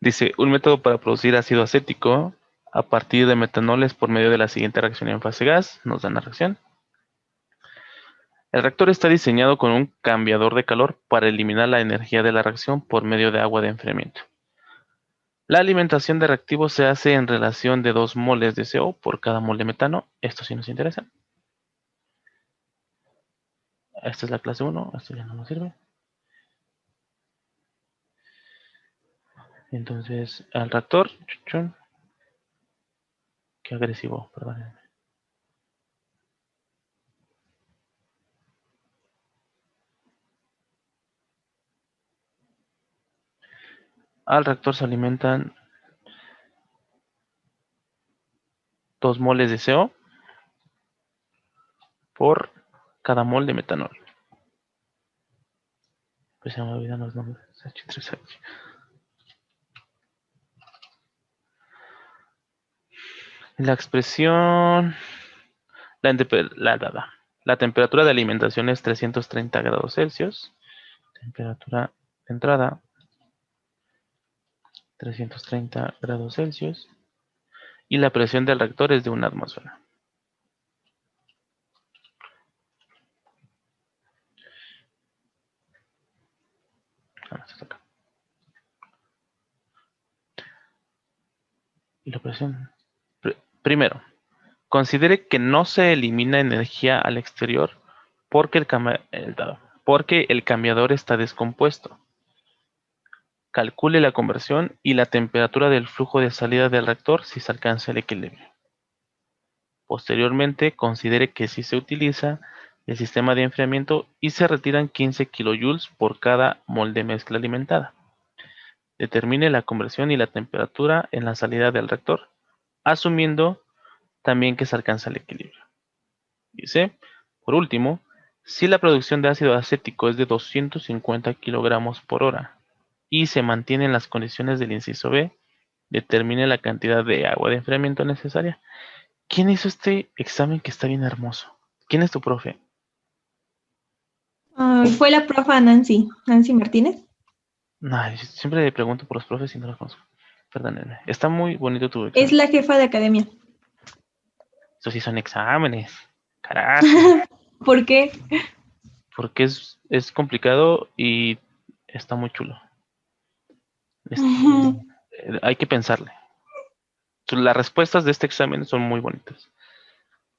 Dice, un método para producir ácido acético a partir de metanoles por medio de la siguiente reacción en fase gas. Nos dan la reacción. El reactor está diseñado con un cambiador de calor para eliminar la energía de la reacción por medio de agua de enfriamiento. La alimentación de reactivos se hace en relación de 2 moles de CO por cada mol de metano. Esto sí nos interesa. Esta es la clase 1, esto ya no nos sirve. Entonces, al reactor, chuchun, qué agresivo, perdón. Al reactor se alimentan 2 moles de CO por cada mol de metanol. Pues se me olvidan los nombres. H3H. La expresión, la temperatura de alimentación es 330 grados Celsius. Temperatura de entrada, 330 grados Celsius. Y la presión del reactor es de 1 atmósfera. Y la presión. Primero, considere que no se elimina energía al exterior porque el cambiador está descompuesto. Calcule la conversión y la temperatura del flujo de salida del reactor si se alcanza el equilibrio. Posteriormente, considere que si se utiliza el sistema de enfriamiento y se retiran 15 kilojoules por cada mol de mezcla alimentada. Determine la conversión y la temperatura en la salida del reactor, asumiendo también que se alcanza el equilibrio. Dice, por último, si la producción de ácido acético es de 250 kilogramos por hora y se mantiene en las condiciones del inciso B, determine la cantidad de agua de enfriamiento necesaria. ¿Quién hizo este examen que está bien hermoso? ¿Quién es tu profe? Fue la profa Nancy Martínez. Ay, siempre le pregunto por los profes y no los conozco. Perdónenme. Está muy bonito tu Es examen. la jefa de academia. Estos sí son exámenes. Carajo. ¿Por qué? Porque es complicado y está muy chulo. Este, hay que pensarle. Las respuestas de este examen son muy bonitas.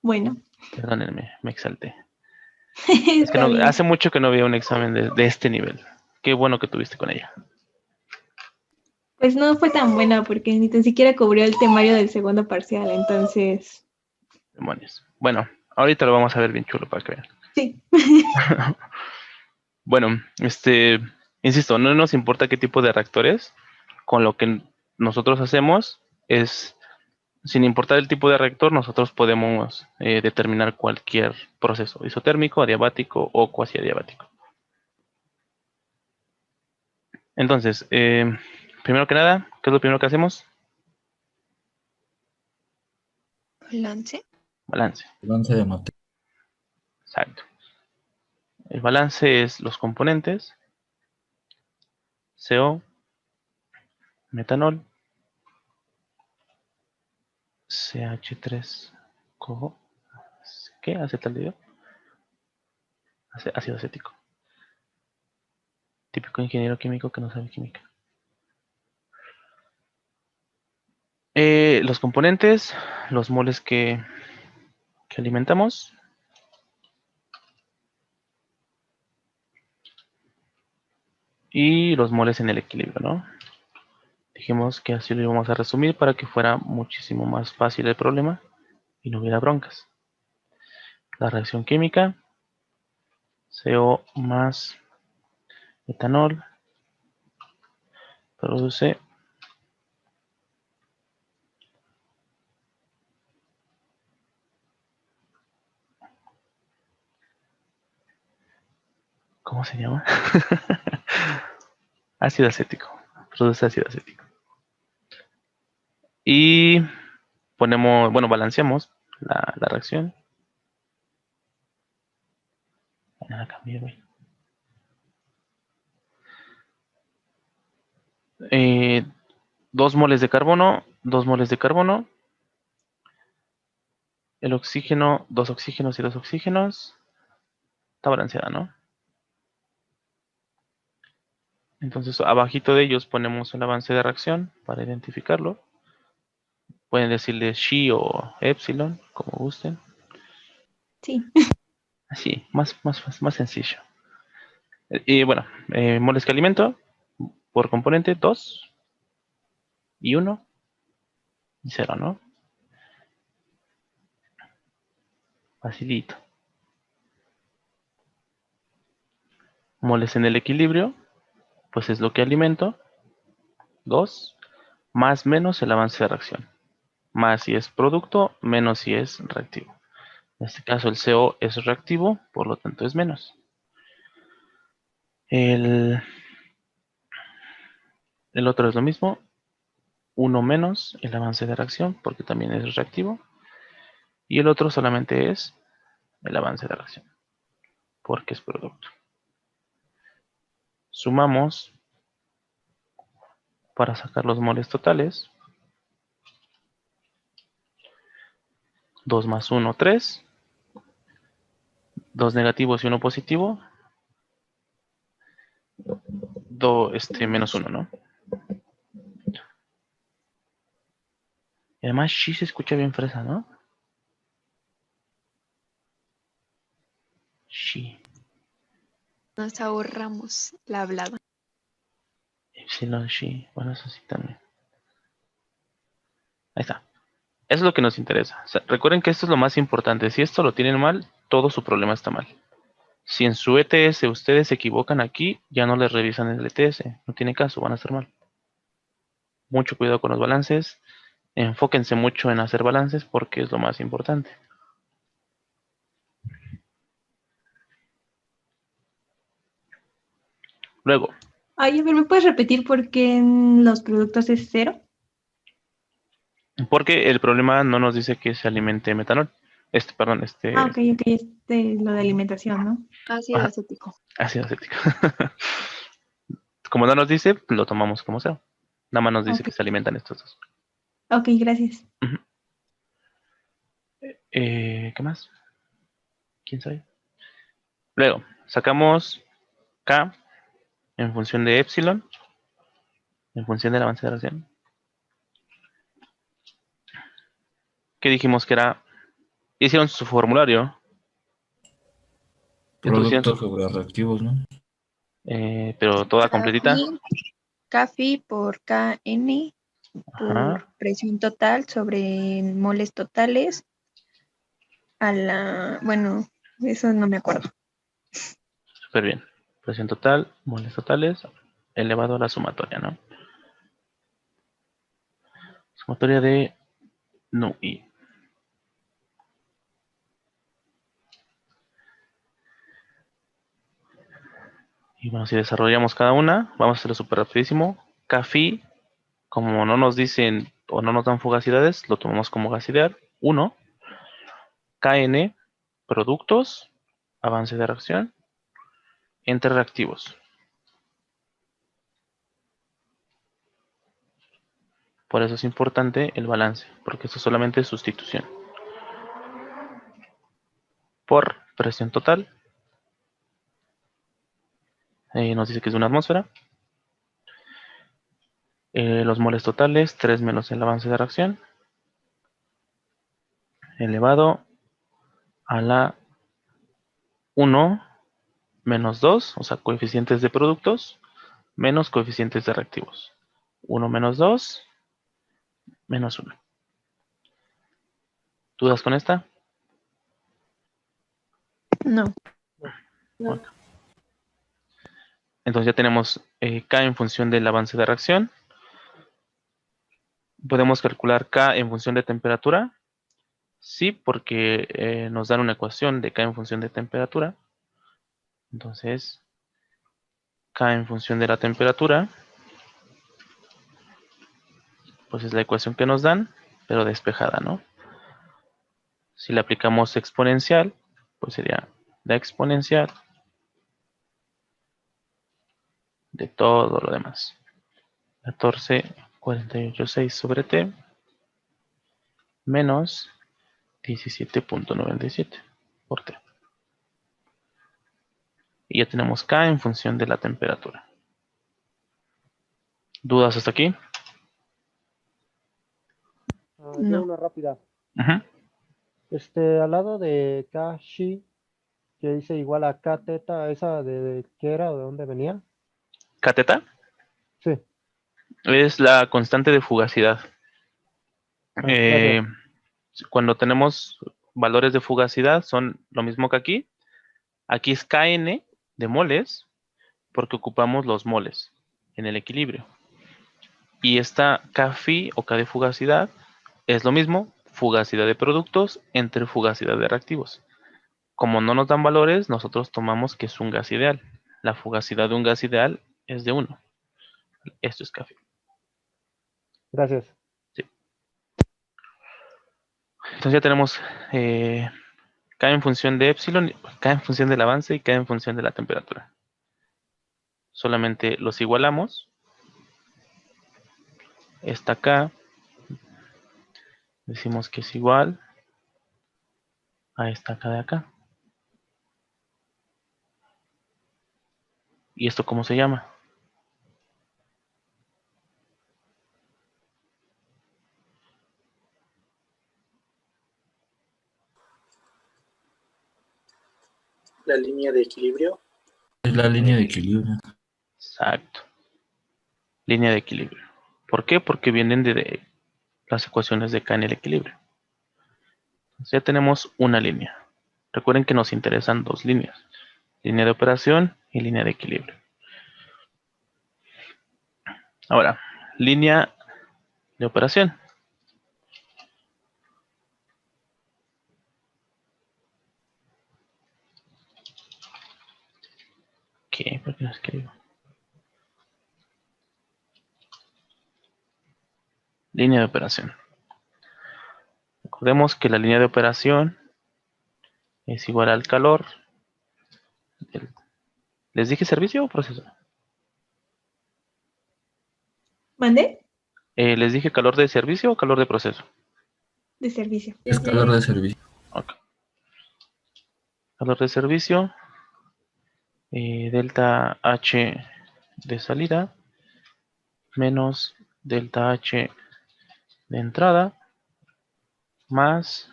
Bueno, Perdónenme, me exalté. Es que está no, bien. hace mucho que no había un examen de este nivel. Qué bueno que tuviste con ella. Pues no fue tan buena porque ni tan siquiera cubrió el temario del segundo parcial, entonces, Demonios. Bueno, ahorita lo vamos a ver bien chulo para que vean. sí. Bueno, insisto, no nos importa qué tipo de reactores. Con lo que nosotros hacemos es, sin importar el tipo de reactor, nosotros podemos determinar cualquier proceso isotérmico, adiabático o cuasi adiabático. Entonces, primero que nada, ¿qué es lo primero que hacemos? Balance. Balance. Balance de materia. Exacto. El balance es los componentes, CO, metanol, CH3COO, ¿qué? Acetaldehído, ácido acético. Típico ingeniero químico que no sabe química. Los componentes, los moles que alimentamos. Y los moles en el equilibrio, ¿no? Dijimos que así lo íbamos a resumir para que fuera muchísimo más fácil el problema y no hubiera broncas. La reacción química, CO más etanol, produce ¿cómo se llama? Ácido acético. Produce ácido acético. Y ponemos, bueno, balanceamos la reacción. Ya la cambié, güey. 2 moles de carbono, 2 moles de carbono. El oxígeno, 2 oxígenos y 2 oxígenos. Está balanceada, ¿no? Entonces, abajito de ellos ponemos el avance de reacción para identificarlo. Pueden decirle Xi o Epsilon, como gusten. Sí. Así, más sencillo. Y bueno, moles que alimento por componente 2 y 1 y 0, ¿no? Facilito. Moles en el equilibrio, pues es lo que alimento. 2 más menos el avance de reacción. Más si es producto, menos si es reactivo. En este caso el CO es reactivo, por lo tanto es menos. El otro es lo mismo. 1 menos el avance de reacción, porque también es reactivo. Y el otro solamente es el avance de reacción, porque es producto. Sumamos para sacar los moles totales. 2 más 1, 3. 2 negativos y 1 positivo. Menos 1, ¿no? Y además, Xi se escucha bien fresa, ¿no? Xi. Nos ahorramos la hablada. Epsilon, Xi. Bueno, eso sí también. Ahí está. Eso es lo que nos interesa. O sea, recuerden que esto es lo más importante. Si esto lo tienen mal, todo su problema está mal. Si en su ETS ustedes se equivocan aquí, ya no les revisan el ETS. No tiene caso, van a estar mal. Mucho cuidado con los balances. Enfóquense mucho en hacer balances porque es lo más importante. Luego, Ay, a ver, ¿me puedes repetir por qué en los productos es 0? porque el problema no nos dice que se alimente metanol. Ah, ok, lo de alimentación, ¿no? Ácido Ajá, acético. ácido acético. Como no nos dice, lo tomamos como cero. Nada más nos dice Ok, que se alimentan estos dos. ok, gracias. Ujú. ¿Qué más? ¿Quién sabe? Luego, sacamos K en función de epsilon, en función del avance de reacción. ¿Qué dijimos que era? Hicieron su formulario. Entonces hicieron Productos sobre reactivos, ¿no? pero toda completita. CAFI por KN por Ajá, presión total sobre moles totales a la, bueno, eso no me acuerdo. súper bien. Presión total, moles totales, elevado a la sumatoria, ¿no? Sumatoria de NUI. Y bueno, si desarrollamos cada una, vamos a hacerlo súper rapidísimo. CAFI, como no nos dicen o no nos dan fugacidades, lo tomamos como gasidad. 1. KN, productos, avance de reacción, entre reactivos. Por eso es importante el balance, porque esto solamente es sustitución. Por presión total, nos dice que es de una atmósfera. Los moles totales, 3 menos el avance de reacción, elevado a la 1 menos 2, o sea, coeficientes de productos, menos coeficientes de reactivos. 1 menos 2, menos 1. ¿Dudas con esta? No. Bueno. Entonces ya tenemos K en función del avance de reacción. Podemos calcular K en función de temperatura. Sí, porque nos dan una ecuación de K en función de temperatura. Entonces, K en función de la temperatura, pues es la ecuación que nos dan, pero despejada, ¿no? Si le aplicamos exponencial, pues sería la exponencial de todo lo demás. 14 48,6 sobre T menos 17,97 por T. Y ya tenemos K en función de la temperatura. ¿Dudas hasta aquí? Yo No. una rápida. Ujú. Al lado de Kashi, que dice igual a K teta, ¿esa de qué era o de dónde venía? ¿Catéta? Sí, Es la constante de fugacidad. gracias. Cuando tenemos valores de fugacidad son lo mismo que aquí. Aquí es Kn de moles porque ocupamos los moles en el equilibrio. Y esta Kφ o K de fugacidad es lo mismo, fugacidad de productos entre fugacidad de reactivos. Como no nos dan valores, nosotros tomamos que es un gas ideal. La fugacidad de un gas ideal es de 1. Esto es Kφ. Gracias. Sí. Entonces ya tenemos K en función de epsilon, K en función del avance y K en función de la temperatura. Solamente los igualamos. Esta K decimos que es igual a esta K de acá. ¿Y esto cómo se llama? La línea de equilibrio. Es la línea de equilibrio. Exacto. Línea de equilibrio. ¿Por qué? Porque vienen de las ecuaciones de K en el equilibrio. Entonces ya tenemos una línea. Recuerden que nos interesan dos líneas. Línea de operación y línea de equilibrio. Ahora, línea de operación. ¿Qué? ¿Por qué no escribo? Línea de operación. Recordemos que la línea de operación es igual al calor. ¿Les dije servicio o proceso? ¿Mande? ¿Les dije calor de servicio o calor de proceso? De servicio. Es calor de servicio. Ok. Calor de servicio. Delta H de salida menos delta H de entrada más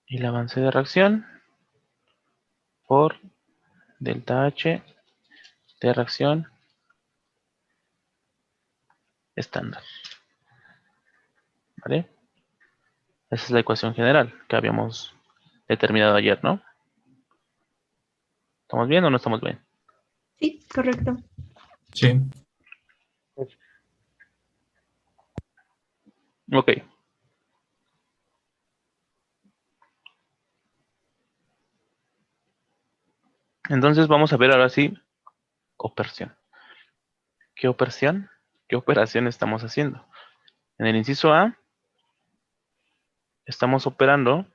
el avance de reacción por delta H de reacción estándar. ¿Vale? Esa es la ecuación general que habíamos determinado ayer, ¿no? ¿Estamos bien o no estamos bien? Sí, correcto. Sí. Ok. Entonces vamos a ver ahora sí operación. ¿Qué operación? ¿Qué operación estamos haciendo? En el inciso A estamos operando.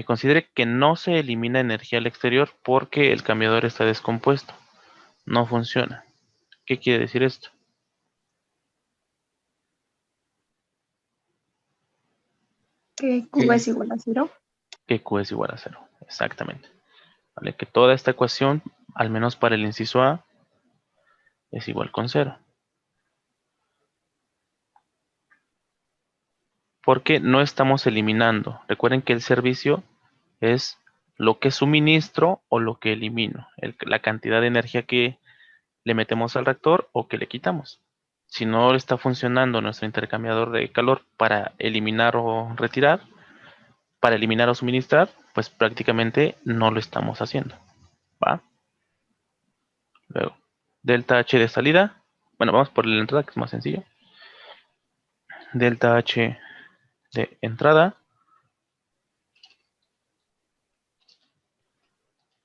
Considere que no se elimina energía al exterior porque el cambiador está descompuesto. No funciona. ¿Qué quiere decir esto? Que Q es igual a 0. Que Q es igual a 0. Exactamente. ¿Vale? Que toda esta ecuación, al menos para el inciso A, es igual con 0. Porque no estamos eliminando. Recuerden que el servicio es lo que suministro o lo que elimino. La cantidad de energía que le metemos al reactor o que le quitamos. Si no está funcionando nuestro intercambiador de calor para eliminar o retirar, para eliminar o suministrar, pues prácticamente no lo estamos haciendo. ¿Va? Luego, delta H de salida. Bueno, vamos por la entrada que es más sencillo. Delta H de entrada.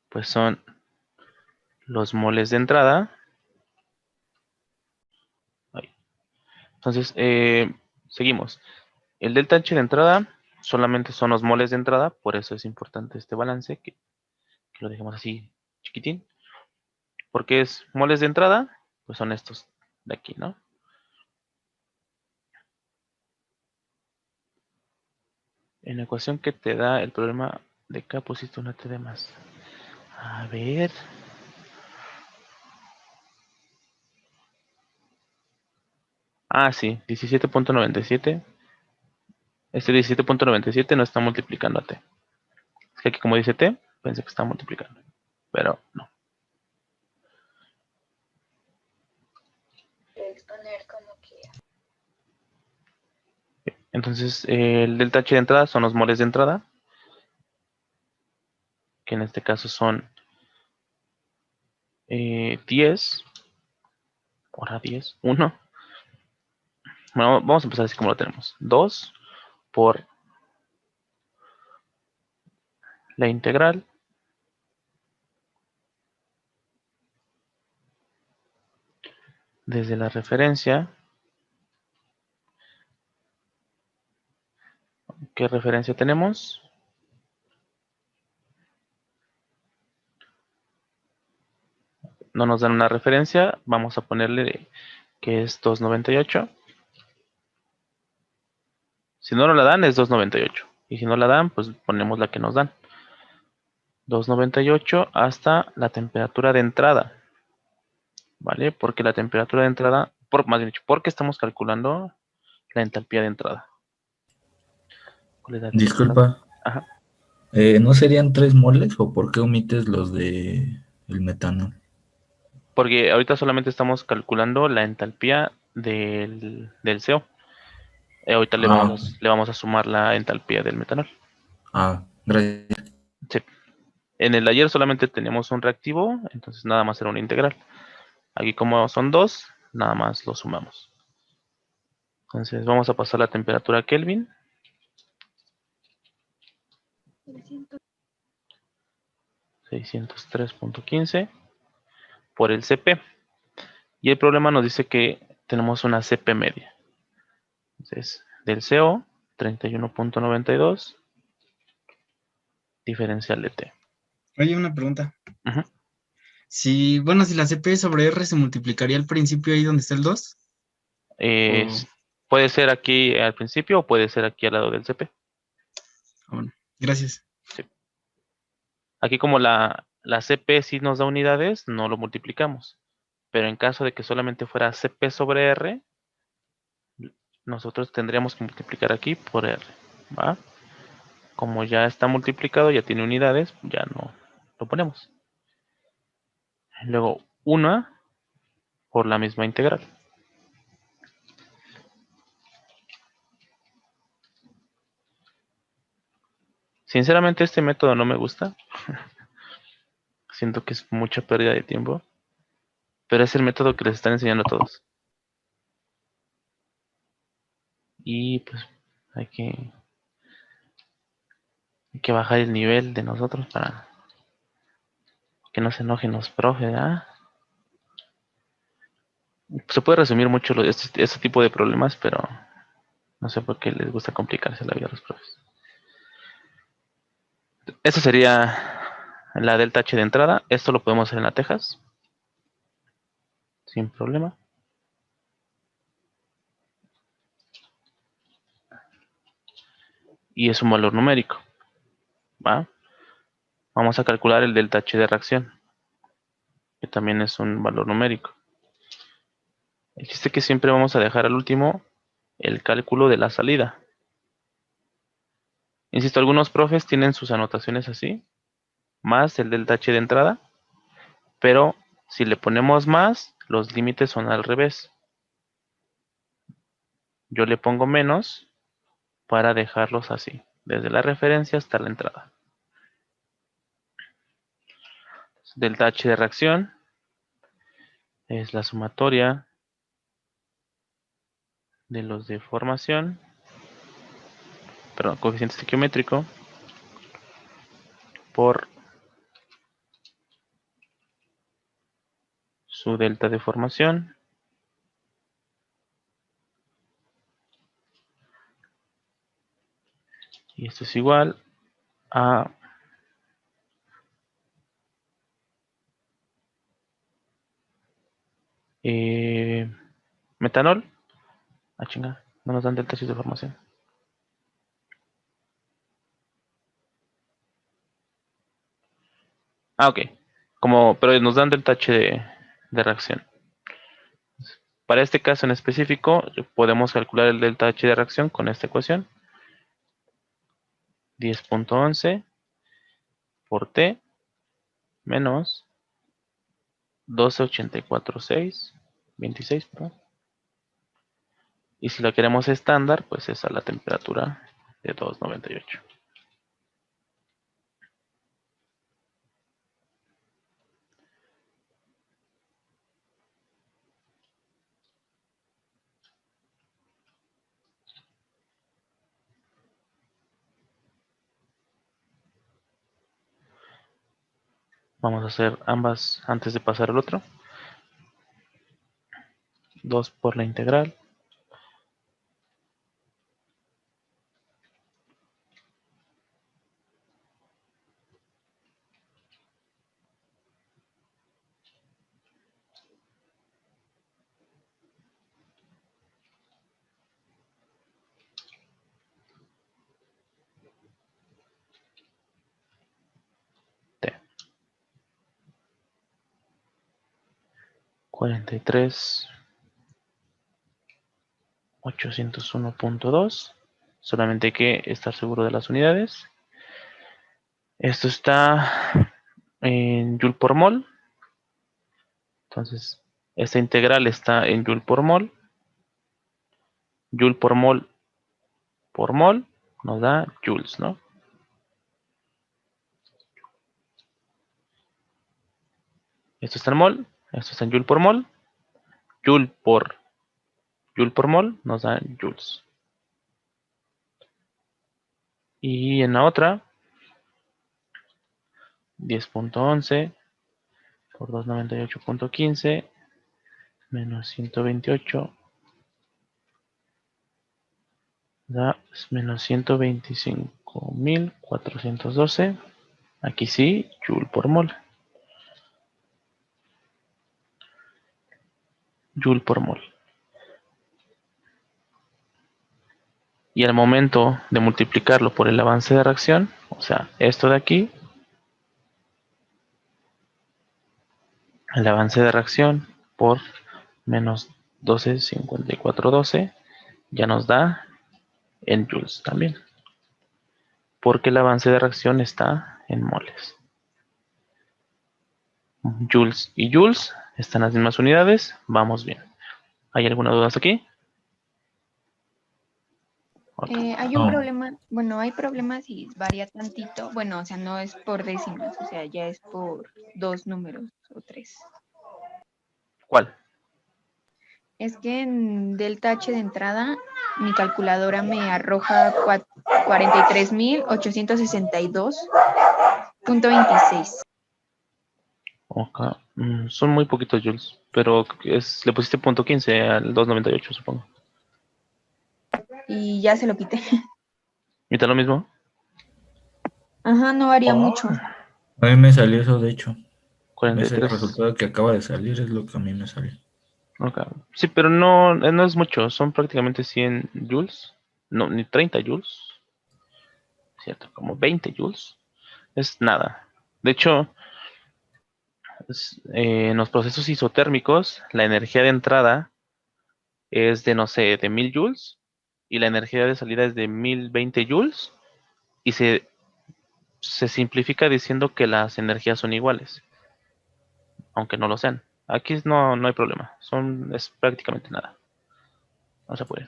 Pues son los moles de entrada. Ahí. Entonces, seguimos. El delta H de entrada solamente son los moles de entrada, por eso es importante este balance, que lo dejemos así chiquitín. Porque es moles de entrada, pues son estos de aquí, ¿no? En la ecuación que te da el problema de K pusiste una T de más. A ver. Ah, sí, 17.97. Este 17.97 no está multiplicando a T. Es que aquí como dice T, pensé que está multiplicando. Pero no. Entonces, el delta H de entrada son los moles de entrada, que en este caso son 10, ahora 10, 1. Bueno, vamos a empezar así como lo tenemos. 2 por la integral desde la referencia. ¿Qué referencia tenemos? No nos dan una referencia, vamos a ponerle que es 298. Si no nos la dan es 298. Y si no la dan, pues ponemos la que nos dan. 298 hasta la temperatura de entrada. ¿Vale? Porque la temperatura de entrada, más bien dicho, porque estamos calculando la entalpía de entrada. ¿Cuál es la de entrada? Disculpa, Ajá. ¿no serían 3 moles o por qué omites los de el metanol? Porque ahorita solamente estamos calculando la entalpía del CO. Ahorita le Ah, vamos a sumar la entalpía del metanol. gracias. Sí. En el de ayer solamente teníamos un reactivo, entonces nada más era una integral. Aquí como son dos, nada más lo sumamos. Entonces vamos a pasar la temperatura a Kelvin. 603.15 por el CP. Y el problema nos dice que tenemos una CP media. Entonces, del CO, 31.92, diferencial de T. Oye, una pregunta. Ujú. Si la CP sobre R se multiplicaría al principio ahí donde está el 2. Puede ser aquí al principio o puede ser aquí al lado del CP. Bueno, gracias. Sí. Aquí como la CP sí nos da unidades, no lo multiplicamos. Pero en caso de que solamente fuera CP sobre R, nosotros tendríamos que multiplicar aquí por R. ¿Va? Como ya está multiplicado, ya tiene unidades, ya no lo ponemos. Luego 1 por la misma integral. Sinceramente este método no me gusta. Siento que es mucha pérdida de tiempo. Pero es el método que les están enseñando a todos. Y pues hay que bajar el nivel de nosotros para que no se enojen los profes, ¿ah? Se puede resumir mucho este tipo de problemas, pero no sé por qué les gusta complicarse la vida a los profes. Esta sería la delta H de entrada. Esto lo podemos hacer en la Texas. Sin problema. Y es un valor numérico. ¿Va? Vamos a calcular el delta H de reacción, que también es un valor numérico. El chiste es que siempre vamos a dejar al último el cálculo de la salida. Insisto, algunos profes tienen sus anotaciones así, más el delta H de entrada, pero si le ponemos más, los límites son al revés. Yo le pongo menos para dejarlos así, desde la referencia hasta la entrada. Delta H de reacción es la sumatoria de los de formación, perdón, coeficiente estequiométrico por su delta de formación y esto es igual a Metanol. Ah, chinga. No nos dan delta H de formación. Ah, ok. Pero nos dan delta H de reacción. Para este caso en específico, podemos calcular el delta H de reacción con esta ecuación. 10.11 por T menos 12.84.6, perdón. Y si la queremos estándar, pues es a la temperatura de 298. Vamos a hacer ambas antes de pasar al otro. 2 por la integral. T. 43.801.2. Solamente hay que estar seguro de las unidades. Esto está en Joule por mol. Entonces, esta integral está en Joule por mol. Joule por mol nos da joules, ¿no? Esto está en mol, esto está en Joule por mol. Joule por mol nos da joules. Y en la otra, 10.11 por 298.15 menos 128 da menos 125.412. Aquí sí, Joule por mol. Joule por mol. Y al momento de multiplicarlo por el avance de reacción, o sea, esto de aquí, el avance de reacción por menos 12.5412 ya nos da en joules también, porque el avance de reacción está en moles. Joules y joules están las mismas unidades, vamos bien. ¿Hay alguna duda hasta aquí? Hay No. un problema, bueno, hay problemas y varía tantito. Bueno, o sea, no es por décimas, o sea, ya es por 2 números o 3. ¿Cuál? Es que en delta H de entrada, mi calculadora me arroja 43.862.26. Okay. Son muy poquitos joules, pero le pusiste punto 15 al 298, supongo. Y ya se lo quité. ¿Y está lo mismo? Ajá, no varía mucho. A mí me salió eso, de hecho. Ese 43. resultado que acaba de salir es lo que a mí me salió. Okay. Sí, pero no es mucho, son prácticamente 100 joules. No, ni 30 joules. Cierto, como 20 joules. Es nada. De hecho, en los procesos isotérmicos, la energía de entrada es de, no sé, de 1000 joules. Y la energía de salida es de 1020 joules. Y se simplifica diciendo que las energías son iguales, aunque no lo sean. Aquí no hay problema, es prácticamente nada. No se puede.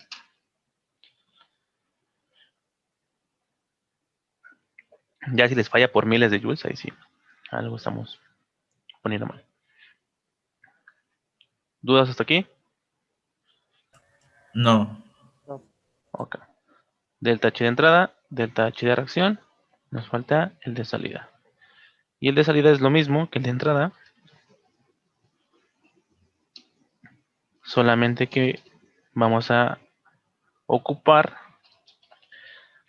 Ya si les falla por miles de joules, ahí sí, algo estamos poniendo mal. ¿Dudas hasta aquí? No. Ok. Delta H de entrada, delta H de reacción. Nos falta el de salida. Y el de salida es lo mismo que el de entrada, solamente que vamos a ocupar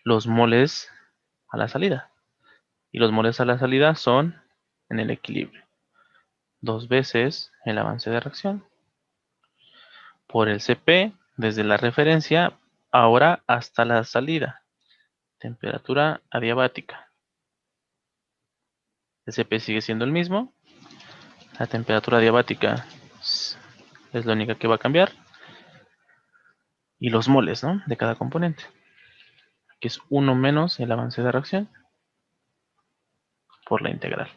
los moles a la salida. Y los moles a la salida son en el equilibrio. 2 veces el avance de reacción por el CP desde la referencia ahora hasta la salida. Temperatura adiabática. El CP sigue siendo el mismo. La temperatura adiabática es la única que va a cambiar. Y los moles, ¿no? De cada componente. Que es 1 menos el avance de reacción por la integral.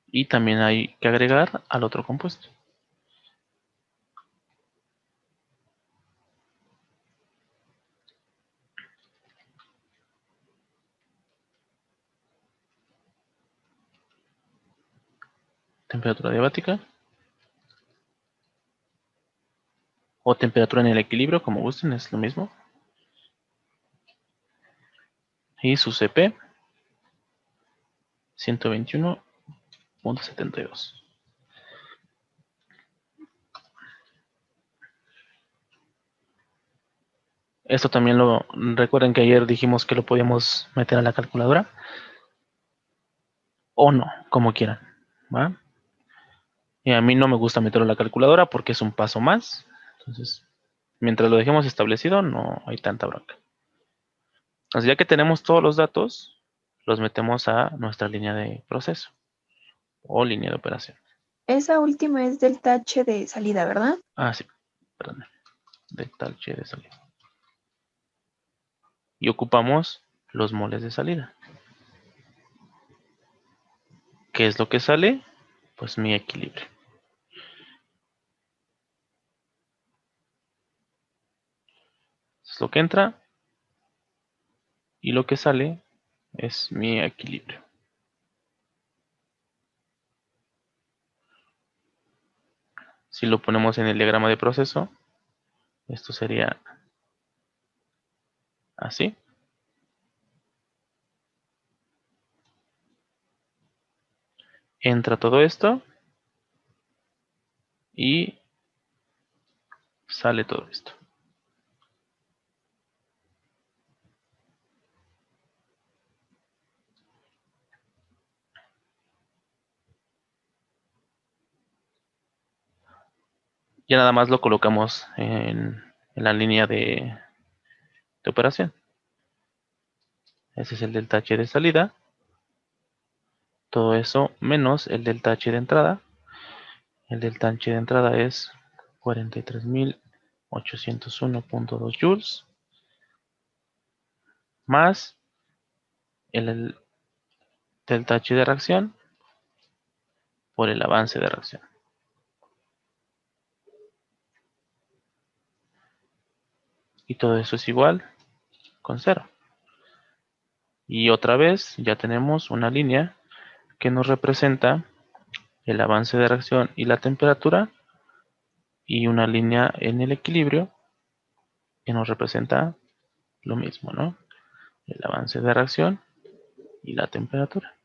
Y también hay que agregar al otro compuesto. Temperatura adiabática. O temperatura en el equilibrio, como gusten, es lo mismo. Y su CP, 121.72. Esto también recuerden que ayer dijimos que lo podíamos meter a la calculadora. O no, como quieran. ¿Va? Y a mí no me gusta meterlo a la calculadora porque es un paso más. Entonces, mientras lo dejemos establecido, no hay tanta bronca. Entonces, ya que tenemos todos los datos, los metemos a nuestra línea de proceso o línea de operación. Esa última es del tache de salida, ¿verdad? Ah, sí, perdón. Del tache de salida. Y ocupamos los moles de salida. ¿Qué es lo que sale? Pues mi equilibrio. Es lo que entra y lo que sale es mi equilibrio. Si lo ponemos en el diagrama de proceso, esto sería así. Entra todo esto y sale todo esto. Ya nada más lo colocamos en la línea de operación. Ese es el delta H de salida. Todo eso menos el delta H de entrada. El delta H de entrada es 43.801.2 joules. Más el delta H de reacción por el avance de reacción. Y todo eso es igual con 0. Y otra vez ya tenemos una línea que nos representa el avance de reacción y la temperatura, y una línea en el equilibrio que nos representa lo mismo, ¿no? El avance de reacción y la temperatura.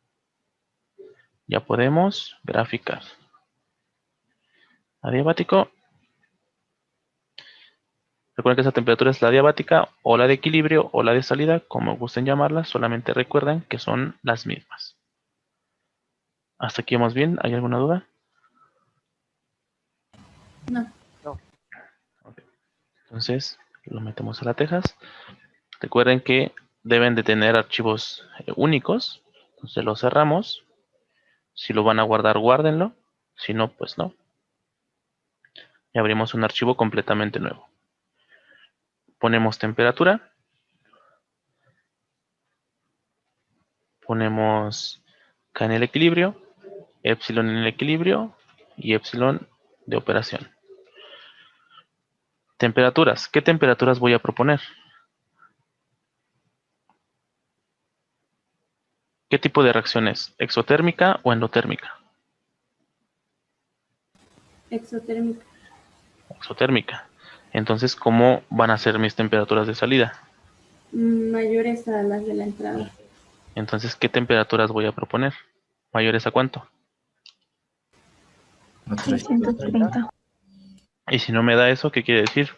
Ya podemos graficar. Adiabático. Recuerden que esa temperatura es la adiabática o la de equilibrio o la de salida, como gusten llamarla, solamente recuerden que son las mismas. ¿Hasta aquí vamos bien? ¿Hay alguna duda? No. Okay. Entonces, lo metemos a la Texas. Recuerden que deben de tener archivos únicos. Entonces lo cerramos. Si lo van a guardar, guárdenlo. Si no, pues no. Y abrimos un archivo completamente nuevo. Ponemos temperatura. Ponemos K en el equilibrio, epsilon en el equilibrio y epsilon de operación. Temperaturas. ¿Qué temperaturas voy a proponer? ¿Qué tipo de reacción es? ¿Exotérmica o endotérmica? Exotérmica. Exotérmica. Entonces, ¿cómo van a ser mis temperaturas de salida? Mayores a las de la entrada. Entonces, ¿qué temperaturas voy a proponer? ¿Mayores a cuánto? A 3. 630. Y si no me da eso, ¿qué quiere decir?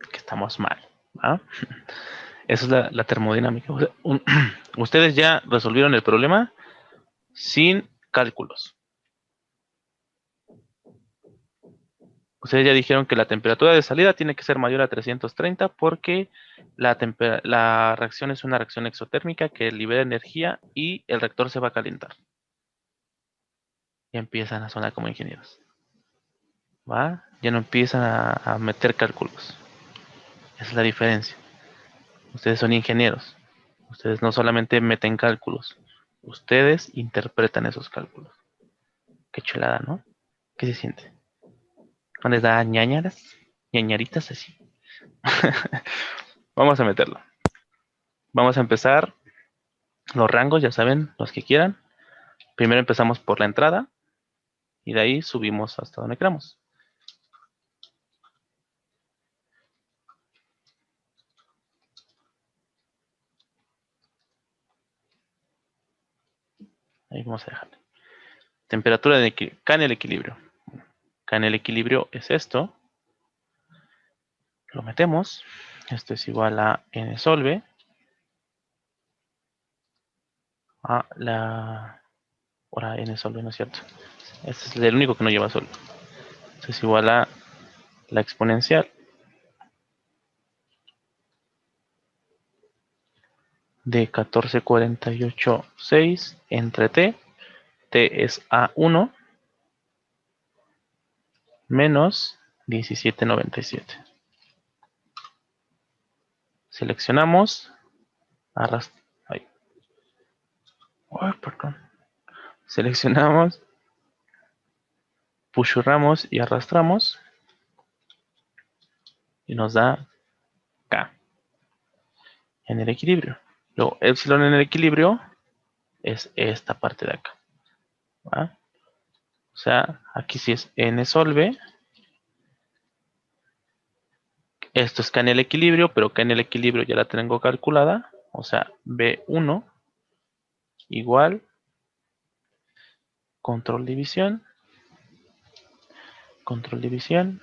Que estamos mal. ¿Ah? Esa es la termodinámica. Ustedes ya resolvieron el problema sin Cálculos. Ustedes ya dijeron que la temperatura de salida tiene que ser mayor a 330 porque la reacción es una reacción exotérmica que libera energía y el reactor se va a calentar. Y empiezan a sonar como ingenieros. ¿Va? Ya no empiezan a meter cálculos. Esa es la diferencia. Ustedes son ingenieros. Ustedes no solamente meten cálculos. Ustedes interpretan esos cálculos. Qué chulada, ¿no? ¿Qué se siente? ¿No les da ñañaras? Ñañaritas así. Vamos a meterlo. Vamos a empezar los rangos, ya saben, los que quieran. Primero empezamos por la entrada y de ahí subimos hasta donde queramos. Ahí vamos a dejarle. Temperatura de K en el equilibrio. K en el equilibrio es esto. Lo metemos. Esto es igual a N solve. Ahora N solve, ¿no es cierto? Este es el único que no lleva solve. Esto es igual a la exponencial de 1448,6 entre T. T es A1 menos 1797. Seleccionamos. Seleccionamos. Pushurramos y arrastramos. Y nos da K en el equilibrio. Luego, epsilon en el equilibrio es esta parte de acá. ¿Va? O sea, aquí sí es N solve. Esto es K en el equilibrio, pero K en el equilibrio ya la tengo calculada. O sea, B1 igual control división, control división,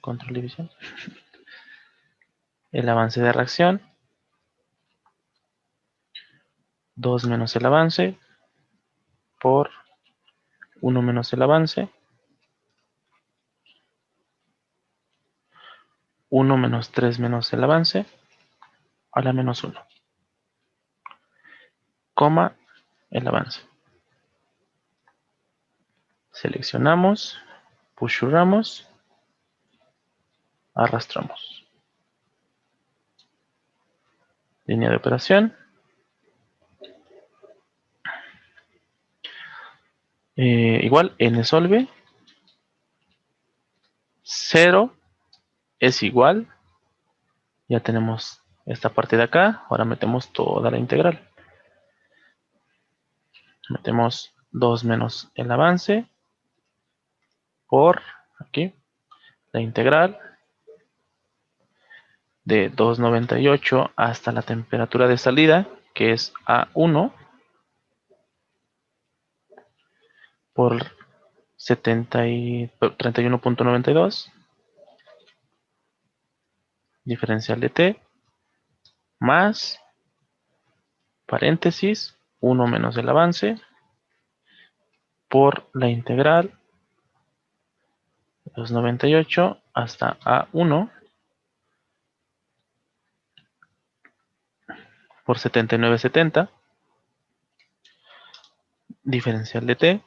control división. El avance de reacción. 2 menos el avance por 1 menos el avance. 1 menos 3 menos el avance a la menos 1. Coma el avance. Seleccionamos, pushurramos, arrastramos. Línea de operación. Igual N solve. 0 es igual. Ya tenemos esta parte de acá. Ahora metemos toda la integral. Metemos 2 menos el avance por aquí la integral de 298 hasta la temperatura de salida, que es A1 por 31.92 diferencial de T más paréntesis 1 menos el avance por la integral de 298 hasta A1 por 79,70 diferencial de T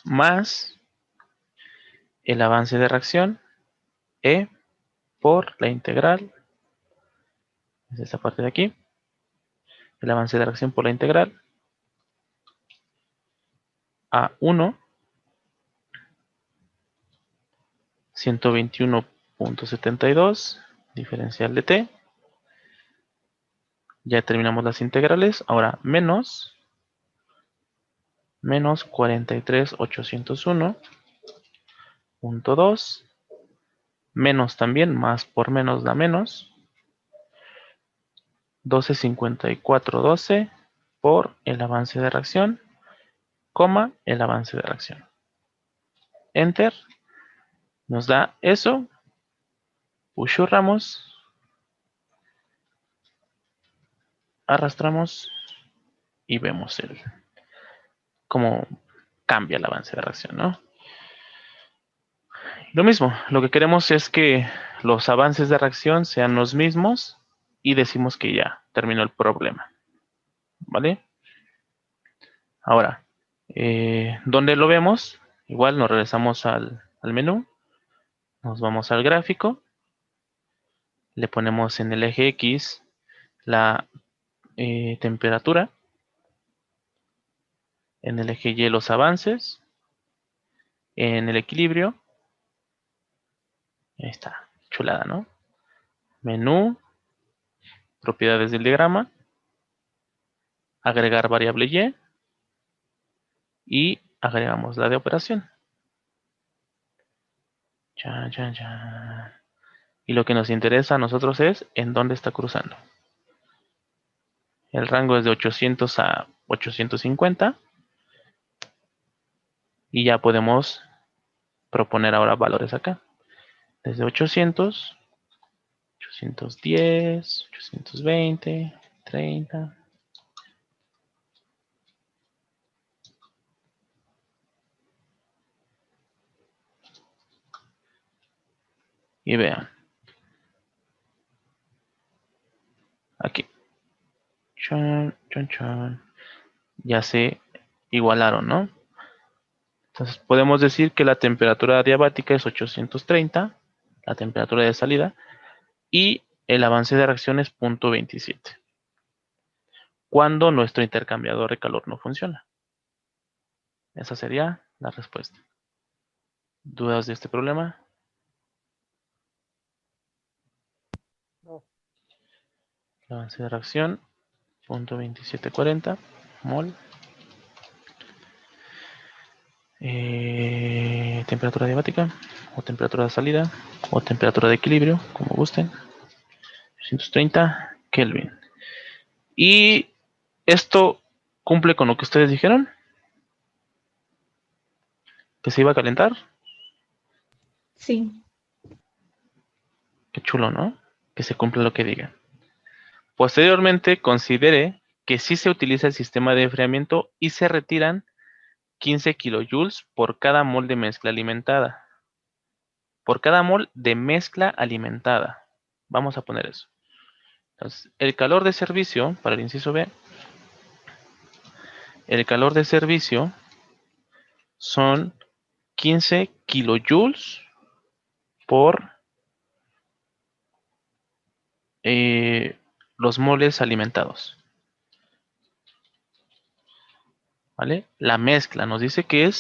más el avance de reacción E por la integral, es esta parte de aquí, el avance de reacción por la integral A1 121.72 diferencial de T. Ya terminamos las integrales. Ahora menos 43,801.2 menos también, más por menos da menos 12,5412 por el avance de reacción, coma el avance de reacción. Enter. Nos da eso. Pushurramos. Arrastramos y vemos cómo cambia el avance de reacción, ¿no? Lo mismo, lo que queremos es que los avances de reacción sean los mismos y decimos que ya terminó el problema, ¿vale? Ahora, ¿dónde lo vemos? Igual nos regresamos al menú, nos vamos al gráfico, le ponemos en el eje X la temperatura, en el eje Y los avances, en el equilibrio, ahí está, chulada, ¿no? Menú, propiedades del diagrama, agregar variable Y agregamos la de operación. Chan, chan, chan. Y lo que nos interesa a nosotros es en dónde está cruzando. El rango es de 800 a 850. Y ya podemos proponer ahora valores acá. Desde 800, 810, 820, 30. Y vean. Aquí. Chan, chan, chan. Ya se igualaron, ¿no? Entonces podemos decir que la temperatura adiabática es 830, la temperatura de salida, y el avance de reacción es 0.27. Cuando nuestro intercambiador de calor no funciona. Esa sería la respuesta. ¿Dudas de este problema? No. El avance de reacción, 0.2740 mol. Temperatura adiabática, o temperatura de salida, o temperatura de equilibrio, como gusten. 830 Kelvin. Y esto cumple con lo que ustedes dijeron. Que se iba a calentar. Sí. Qué chulo, ¿no? Que se cumpla lo que diga. Posteriormente, considere que sí se utiliza el sistema de enfriamiento y se retiran 15 kilojoules por cada mol de mezcla alimentada. Por cada mol de mezcla alimentada. Vamos a poner eso. Entonces, el calor de servicio, para el inciso B, el calor de servicio son 15 kilojoules por los moles alimentados. ¿Vale? La mezcla nos dice que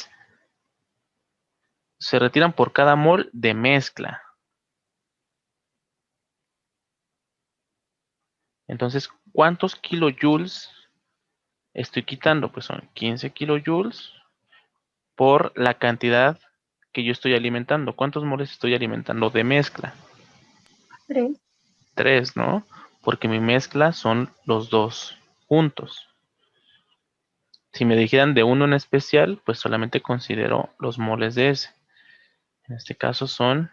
se retiran por cada mol de mezcla. Entonces, ¿cuántos kilojoules estoy quitando? Pues son 15 kilojoules por la cantidad que yo estoy alimentando. ¿Cuántos moles estoy alimentando de mezcla? 3. 3, ¿no? Porque mi mezcla son los dos juntos. Si me dijeran de uno en especial, pues solamente considero los moles de ese. En este caso son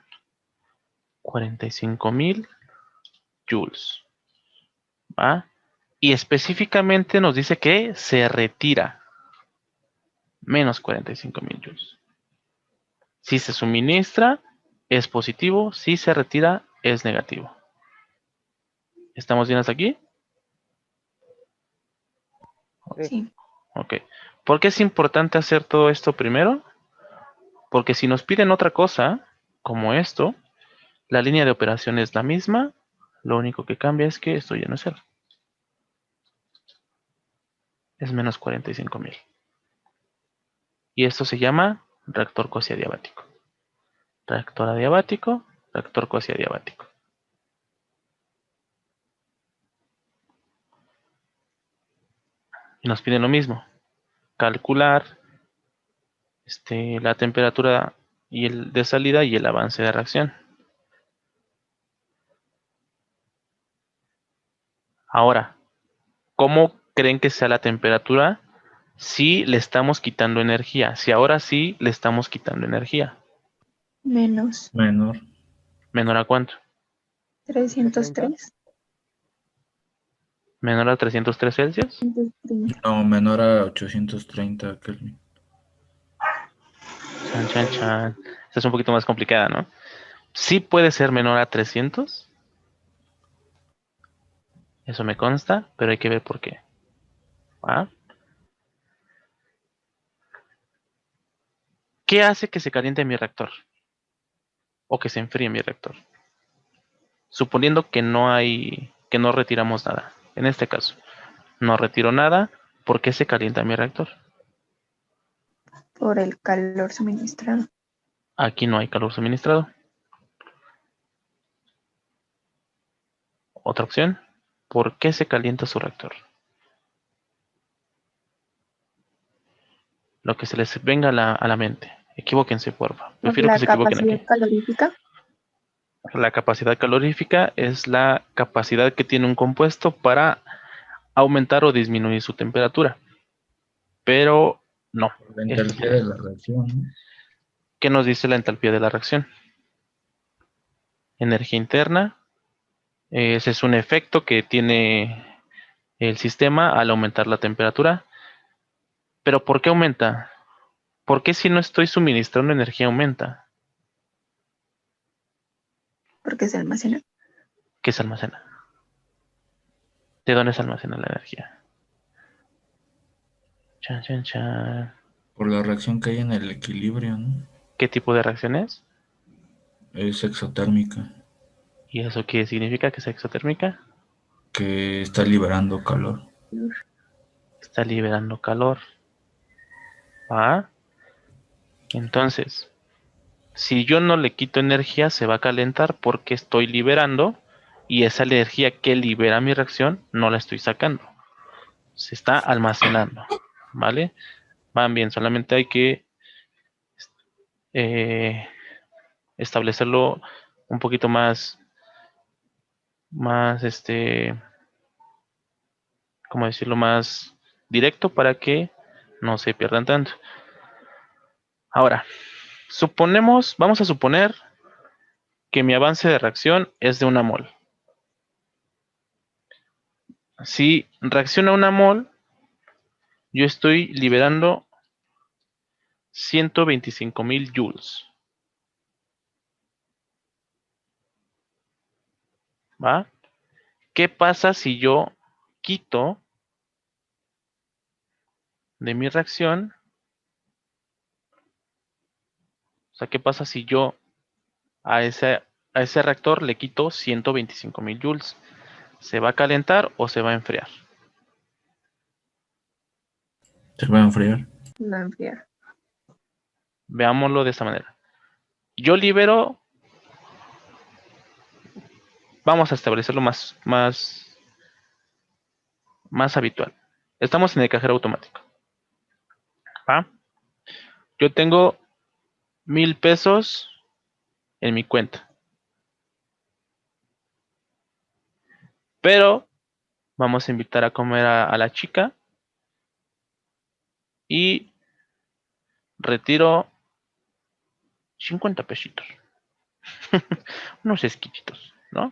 45,000 joules. ¿Va? Y específicamente nos dice que se retira menos 45,000 joules. Si se suministra, es positivo. Si se retira, es negativo. ¿Estamos bien hasta aquí? Sí. Ok. ¿Por qué es importante hacer todo esto primero? Porque si nos piden otra cosa, como esto, la línea de operación es la misma. Lo único que cambia es que esto ya no es 0. Es menos 45,000. Y esto se llama reactor cuasi-adiabático. Reactor adiabático, reactor cuasi-adiabático. Y nos piden lo mismo. Calcular la temperatura y el de salida y el avance de reacción. Ahora, ¿cómo creen que sea la temperatura si le estamos quitando energía? Si ahora sí le estamos quitando energía. Menos Menor. ¿Menor a cuánto? 303. Menor a 303 Celsius. No, menor a 830 Kelvin. Chan, chan, chan. Esta es un poquito más complicada, ¿no? Sí puede ser menor a 300. Eso me consta, pero hay que ver por qué. ¿Va? ¿Qué hace que se caliente mi reactor? O que se enfríe mi reactor. Suponiendo que no retiramos nada. En este caso, no retiro nada. ¿Por qué se calienta mi reactor? Por el calor suministrado. Aquí no hay calor suministrado. Otra opción. ¿Por qué se calienta su reactor? Lo que se les venga a la mente. Equivóquense, porfa. Por Prefiero que la se equivoquen capacidad aquí. calorífica. La capacidad calorífica es la capacidad que tiene un compuesto para aumentar o disminuir su temperatura. Pero no. La entalpía de la reacción, ¿no? ¿Qué nos dice la entalpía de la reacción? Energía interna. Ese es un efecto que tiene el sistema al aumentar la temperatura. ¿Pero por qué aumenta? ¿Por qué si no estoy suministrando energía aumenta? Porque se almacena. ¿Qué se almacena? ¿De dónde se almacena la energía? Chan, chan, chan. Por la reacción que hay en el equilibrio, ¿no? ¿Qué tipo de reacción es? Es exotérmica, ¿Y eso qué significa que es exotérmica? que está liberando calor. Está liberando calor. ¿Va? Entonces, si yo no le quito energía, se va a calentar porque estoy liberando y esa energía que libera mi reacción no la estoy sacando. Se está almacenando. ¿Vale? Van bien, solamente hay que establecerlo un poquito más, ¿cómo decirlo? Más directo para que no se pierdan tanto. Ahora, vamos a suponer que mi avance de reacción es de 1 mol. Si reacciona 1 mol, yo estoy liberando 125,000 joules. ¿Va? ¿Qué pasa si yo quito de mi reacción? O sea, ¿qué pasa si yo a ese reactor le quito 125,000 joules? ¿Se va a calentar o se va a enfriar? Se va a enfriar. No enfriar. Veámoslo de esta manera. Yo libero, vamos a establecerlo más habitual. Estamos en el cajero automático. ¿Va? Yo tengo 1,000 pesos en mi cuenta. Pero vamos a invitar a comer a la chica y retiro 50 pesitos. Unos esquititos, ¿no?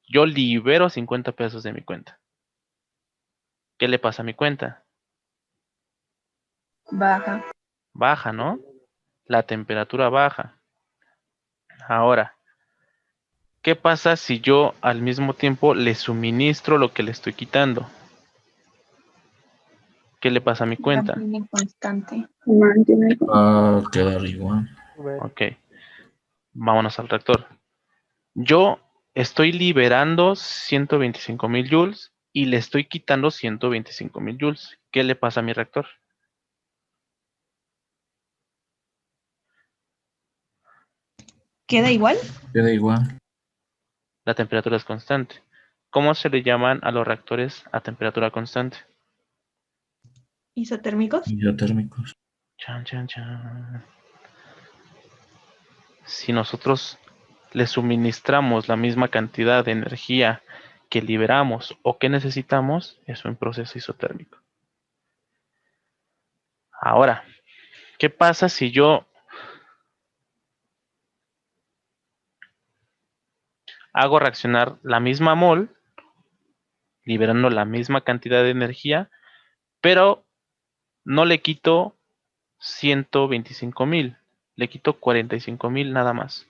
Yo libero 50 pesos de mi cuenta. ¿Qué le pasa a mi cuenta? Baja. Baja, ¿no? La temperatura baja. Ahora, ¿qué pasa si yo al mismo tiempo le suministro lo que le estoy quitando? ¿Qué le pasa a mi cuenta? Mantiene constante. Va a quedar igual. Ok, vámonos al reactor. Yo estoy liberando 125,000 joules y le estoy quitando 125,000 joules. ¿Qué le pasa a mi reactor? ¿Queda igual? Queda igual. La temperatura es constante. ¿Cómo se le llaman a los reactores a temperatura constante? ¿Isotérmicos? Isotérmicos. Chan, chan, chan. Si nosotros le suministramos la misma cantidad de energía que liberamos o que necesitamos, es un proceso isotérmico. Ahora, ¿qué pasa si yo hago reaccionar la misma mol liberando la misma cantidad de energía, pero no le quito 125,000, le quito 45,000 nada más.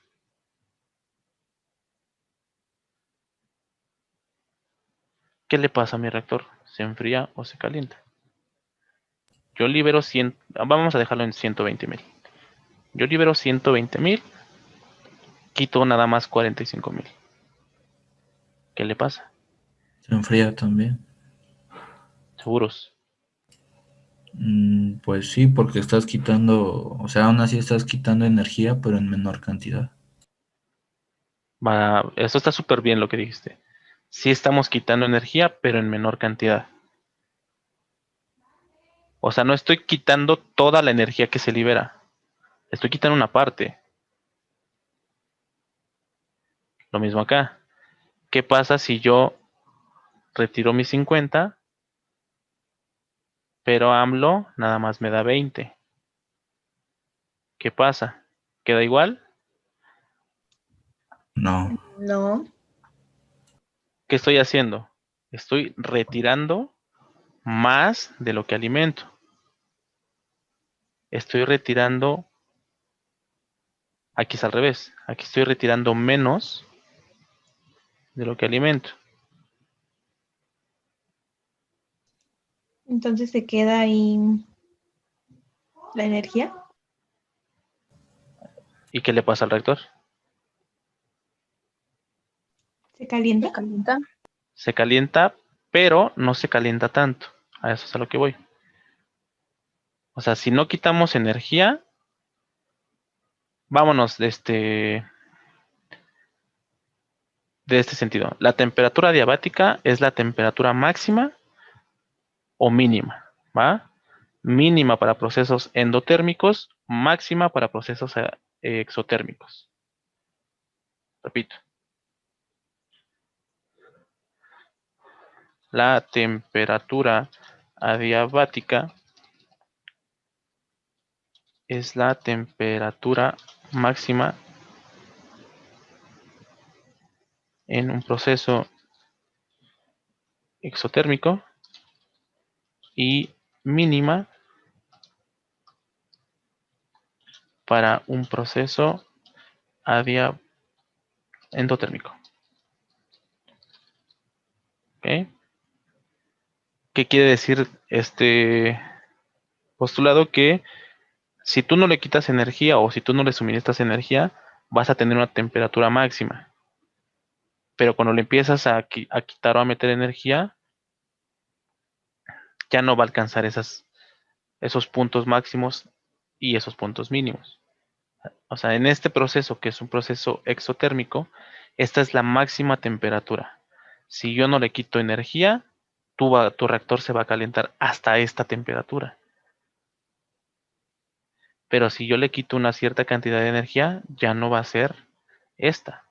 ¿Qué le pasa a mi reactor? ¿Se enfría o se calienta? Yo libero 100, vamos a dejarlo en 120,000. Yo libero 120,000, quito nada más 45,000. ¿Qué le pasa? Se enfría también. ¿Seguros? Pues sí, porque estás quitando, o sea, aún así estás quitando energía, pero en menor cantidad. Eso está súper bien lo que dijiste. Sí estamos quitando energía, pero en menor cantidad. O sea, no estoy quitando toda la energía que se libera. Estoy quitando una parte. Lo mismo acá. ¿Qué pasa si yo retiro mis 50, pero AMLO nada más me da 20? ¿Qué pasa? ¿Queda igual? No, No. ¿Qué estoy haciendo? Estoy retirando más de lo que alimento. Estoy retirando, aquí es al revés, aquí estoy retirando menos de lo que alimento. Entonces se queda ahí la energía. ¿Y qué le pasa al reactor? Se calienta. ¿Se calienta? Se calienta, pero no se calienta tanto. A eso es a lo que voy. O sea, si no quitamos energía, vámonos de este sentido. La temperatura diabática es la temperatura máxima o mínima, ¿va? Mínima para procesos endotérmicos, máxima para procesos exotérmicos. Repito. La temperatura adiabática es la temperatura máxima en un proceso exotérmico y mínima para un proceso endotérmico. ¿Ok? ¿Qué quiere decir este postulado? Que si tú no le quitas energía o si tú no le suministras energía, vas a tener una temperatura máxima. Pero cuando le empiezas a quitar o a meter energía, ya no va a alcanzar esos puntos máximos y esos puntos mínimos. O sea, en este proceso, que es un proceso exotérmico, esta es la máxima temperatura. Si yo no le quito energía, tu reactor se va a calentar hasta esta temperatura. Pero si yo le quito una cierta cantidad de energía, ya no va a ser esta.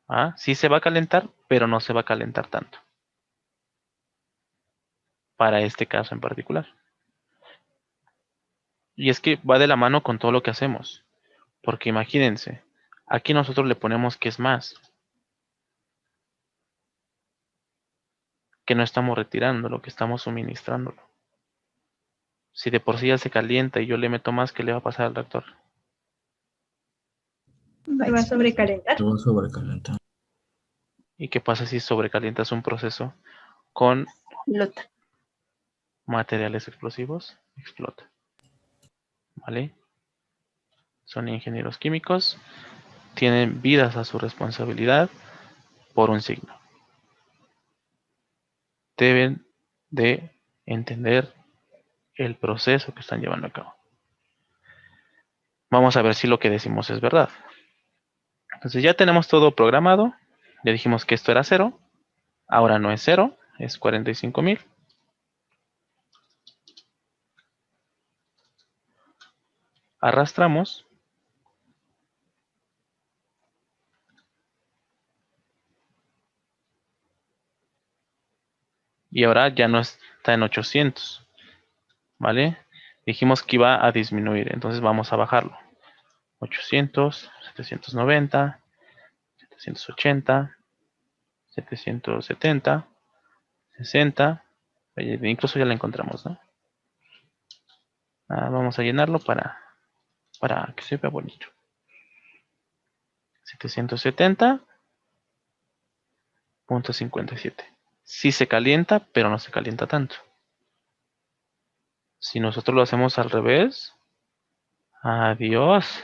¿Ah? Sí se va a calentar, pero no se va a calentar tanto. Para este caso en particular. Y es que va de la mano con todo lo que hacemos. Porque imagínense, aquí nosotros le ponemos que es más. Que no estamos retirando, lo que estamos suministrándolo. Si de por sí ya se calienta y yo le meto más, ¿qué le va a pasar al reactor? Se va a sobrecalentar. se va a sobrecalentar. ¿Y qué pasa si sobrecalientas un proceso con Lota. materiales explosivos? Explota. ¿Vale? Son ingenieros químicos, tienen vidas a su responsabilidad por un signo. Deben de entender el proceso que están llevando a cabo. Vamos a ver si lo que decimos es verdad. Entonces ya tenemos todo programado. Ya dijimos que esto era 0. Ahora no es 0, es 45,000. Arrastramos. Y ahora ya no está en 800. ¿Vale? Dijimos que iba a disminuir, entonces vamos a bajarlo. 800, 790, 780, 770, 60, incluso ya la encontramos, ¿no? Vamos a llenarlo para que se vea bonito. 770.57. Sí se calienta, pero no se calienta tanto. Si nosotros lo hacemos al revés, adiós.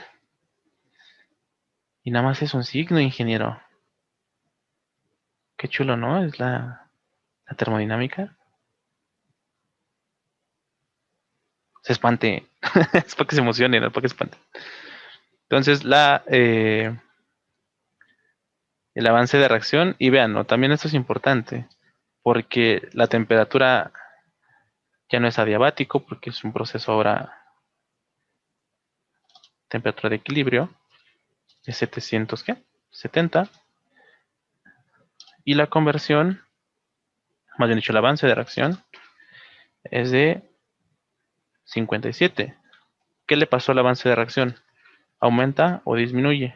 Y nada más es un signo, ingeniero. Qué chulo, ¿no? Es la termodinámica. Se espante. Es para que se emocione, no para que se espante. Entonces, el avance de reacción, y vean, ¿no? También esto es importante, porque la temperatura ya no es adiabático, porque es un proceso ahora temperatura de equilibrio, es 700, ¿qué? 70. Y la conversión, más bien dicho, el avance de reacción, es de 57. ¿Qué le pasó al avance de reacción? ¿Aumenta o disminuye?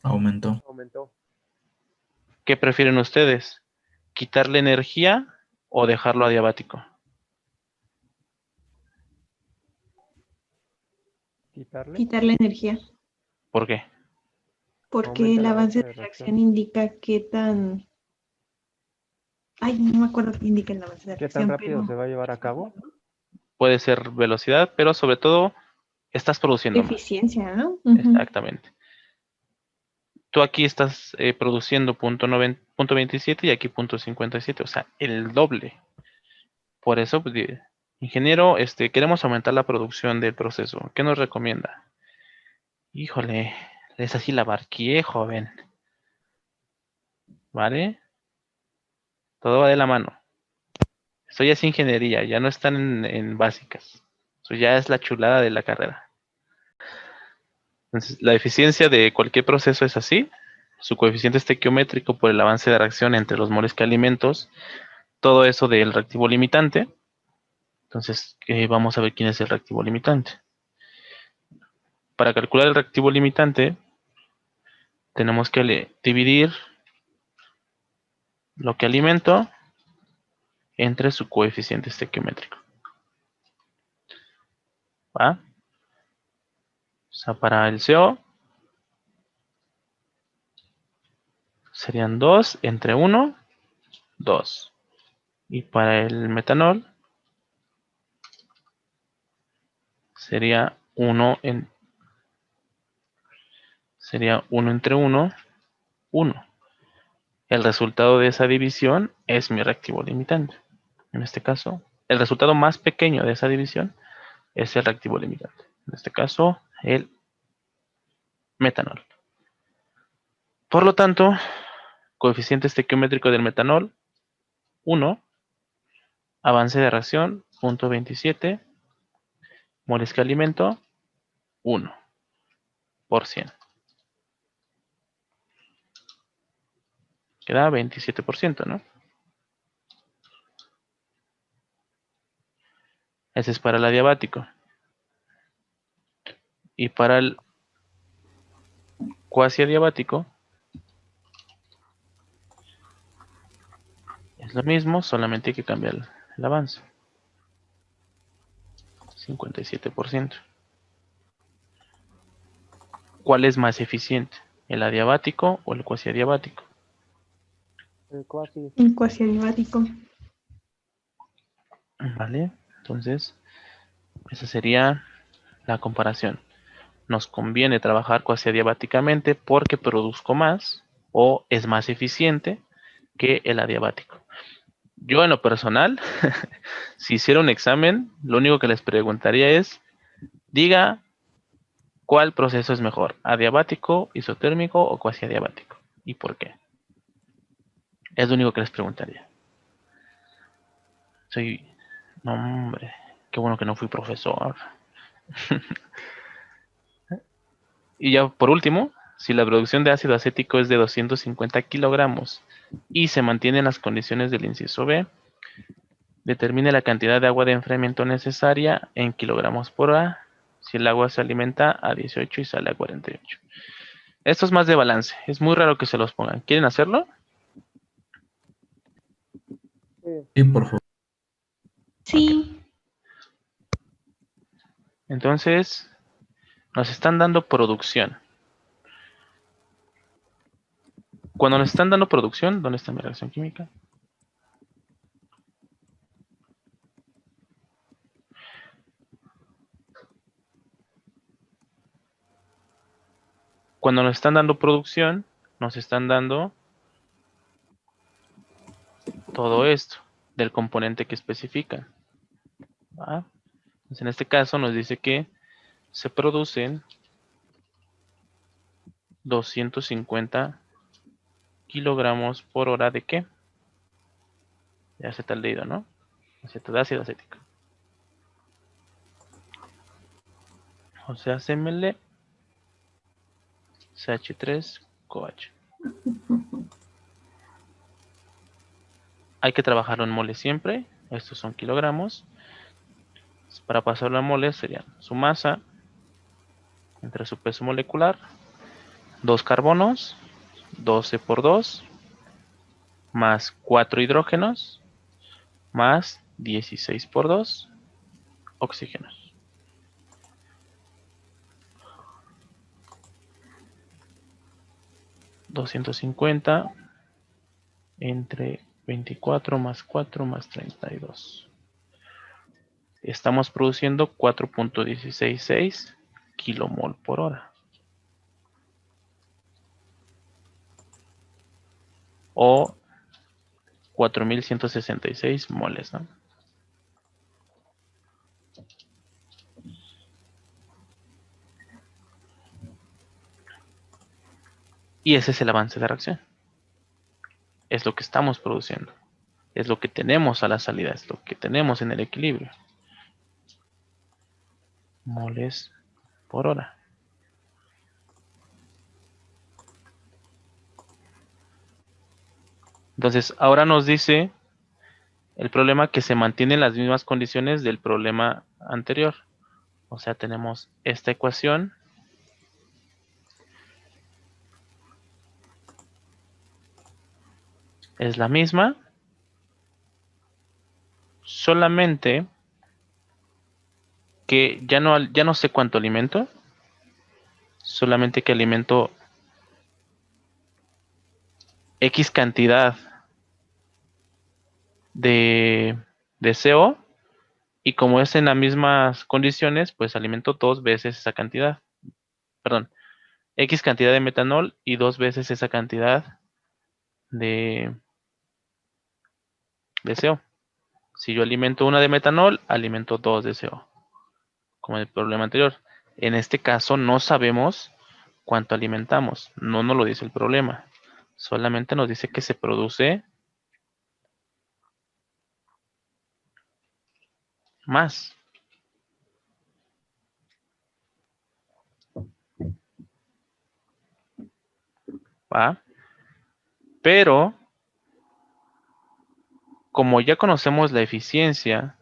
Aumentó. Aumentó. ¿Qué prefieren ustedes? ¿Quitarle energía o dejarlo adiabático? Quitarle energía, ¿Por qué? porque Aumenta el el avance avance de de reacción indica qué tan... Ay, no me acuerdo qué indica el avance de ¿Qué tan reacción, rápido pero se va a llevar a cabo? Puede ser velocidad, pero sobre todo estás produciendo más. eficiencia, ¿no? Ujú. Exactamente. Tú aquí estás produciendo punto 27 y aquí punto 57, o sea, el doble. Por eso, pues, ingeniero, queremos aumentar la producción del proceso. ¿Qué nos recomienda? Híjole, es así la barquilla, joven. ¿Vale? Todo va de la mano. Esto ya es ingeniería, ya no están en básicas. Eso ya es la chulada de la carrera. Entonces, la eficiencia de cualquier proceso es así. Su coeficiente estequiométrico por el avance de reacción entre los moles que alimentos. Todo eso del reactivo limitante. Entonces, vamos a ver quién es el reactivo limitante. Para calcular el reactivo limitante, tenemos que dividir lo que alimento entre su coeficiente estequiométrico. ¿Va? O sea, para el CO serían 2 entre 1, 2. Y para el metanol sería 1 entre 1, 1. El resultado de esa división es mi reactivo limitante. En este caso, el resultado más pequeño de esa división es el reactivo limitante. En este caso, el metanol. Por lo tanto, coeficiente estequiométrico del metanol, 1. Avance de reacción, 0.27. Moles que alimento, 1 por 100. Queda 27%, ¿no? Ese es para el adiabático. Y para el cuasi adiabático es lo mismo, solamente hay que cambiar el avance. 57%. ¿Cuál es más eficiente? ¿El adiabático o el cuasi adiabático? El cuasi. Un cuasi adiabático. Vale, entonces esa sería la comparación. Nos conviene trabajar cuasi adiabáticamente porque produzco más o es más eficiente que el adiabático. Yo en lo personal, si hiciera un examen, lo único que les preguntaría es, diga cuál proceso es mejor, adiabático, isotérmico o cuasi adiabático y por qué. Es lo único que les preguntaría. No, hombre, qué bueno que no fui profesor. Y ya por último, si la producción de ácido acético es de 250 kilogramos y se mantienen las condiciones del inciso B, determine la cantidad de agua de enfriamiento necesaria en kilogramos por hora si el agua se alimenta a 18 y sale a 48. Esto es más de balance. Es muy raro que se los pongan. ¿Quieren hacerlo? Sí, por favor. Sí. Entonces, nos están dando producción. Cuando nos están dando producción, ¿dónde está mi reacción química? Cuando nos están dando producción, nos están dando todo esto del componente que especifican. ¿Va? Entonces, en este caso nos dice que se producen 250 kilogramos por hora de ¿qué? De acetaldehído, ¿no? De ácido acético. O sea, CML CH3COH. Hay que trabajarlo en moles siempre. Estos son kilogramos. Para pasarlo a moles serían su masa entre su peso molecular, 2 carbonos, 12 por 2, más 4 hidrógenos, más 16 por 2 oxígenos. $250 entre 24 más 4 más 32. Estamos produciendo 4.166 kilomol por hora. O 4166 moles, ¿no? Y ese es el avance de la reacción. Es lo que estamos produciendo. Es lo que tenemos a la salida. Es lo que tenemos en el equilibrio. Moles por hora. Entonces, ahora nos dice el problema que se mantienen las mismas condiciones del problema anterior. O sea, tenemos esta ecuación. Es la misma. Solamente que ya no sé cuánto alimento. Solamente que alimento X cantidad de CO. Y como es en las mismas condiciones, pues alimento 2 veces esa cantidad. Perdón. X cantidad de metanol y 2 veces esa cantidad de CO. Si yo alimento una de metanol, alimento 2 de CO. Como en el problema anterior. En este caso no sabemos cuánto alimentamos. No nos lo dice el problema. Solamente nos dice que se produce más. ¿Va? Pero, como ya conocemos la eficiencia,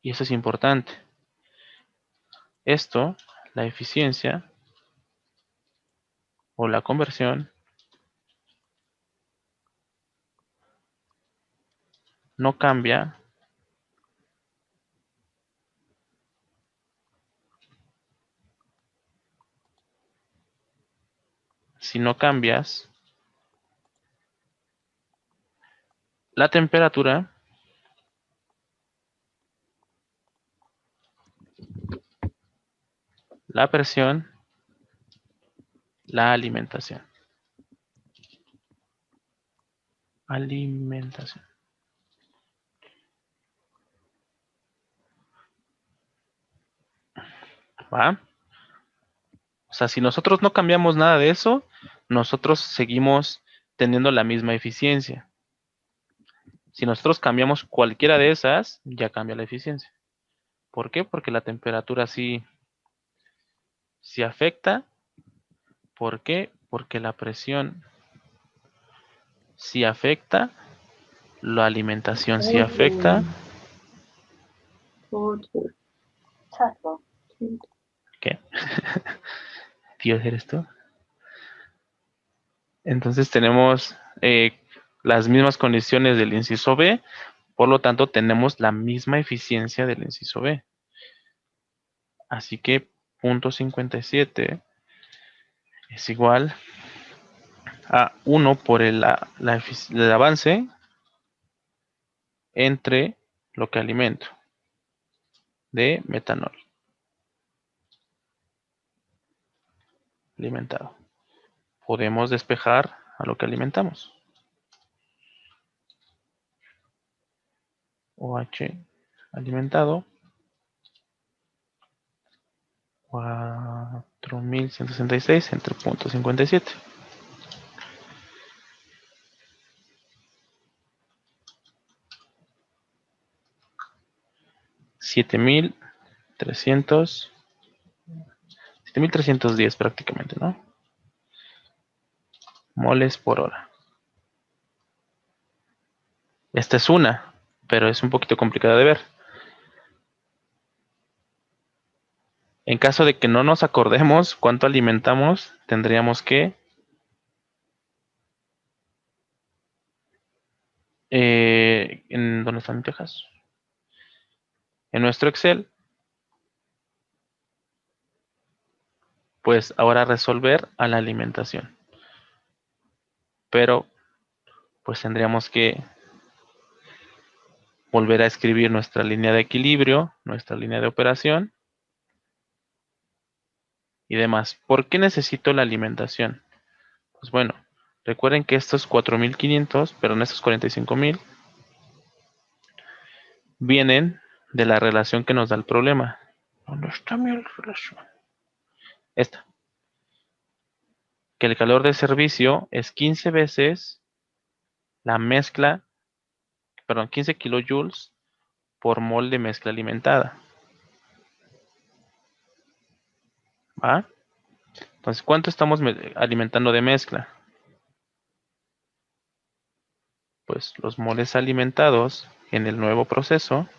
y eso es importante, esto, la eficiencia o la conversión, no cambia si no cambias la temperatura la presión, la alimentación. Alimentación. ¿Va? O sea, si nosotros no cambiamos nada de eso, nosotros seguimos teniendo la misma eficiencia. Si nosotros cambiamos cualquiera de esas, ya cambia la eficiencia. ¿Por qué? Porque la temperatura sí afecta. ¿Por qué? Porque la presión sí afecta. La alimentación sí afecta. ¿Qué? Dios, ¿eres tú? Entonces tenemos las mismas condiciones del inciso B, por lo tanto tenemos la misma eficiencia del inciso B. Así que punto 57 es igual a 1 por el avance entre lo que alimento de metanol alimentado. Podemos despejar a lo que alimentamos. OH alimentado 4166 entre punto 57. $7,310 prácticamente, ¿no? Moles por hora. Esta es una, pero es un poquito complicada de ver. En caso de que no nos acordemos cuánto alimentamos, tendríamos que ¿dónde están mis tejas? En nuestro Excel, pues ahora resolver a la alimentación. Pero pues tendríamos que volver a escribir nuestra línea de equilibrio, nuestra línea de operación y demás. ¿Por qué necesito la alimentación? Pues bueno, recuerden que estos 4,500, perdón, estos 45,000 vienen de la relación que nos da el problema. ¿Dónde está mi relación? Esta. Que el calor de servicio es 15 veces la mezcla, perdón, 15 kilojoules por mol de mezcla alimentada. ¿Va? Entonces, ¿cuánto estamos alimentando de mezcla? Pues los moles alimentados en el nuevo proceso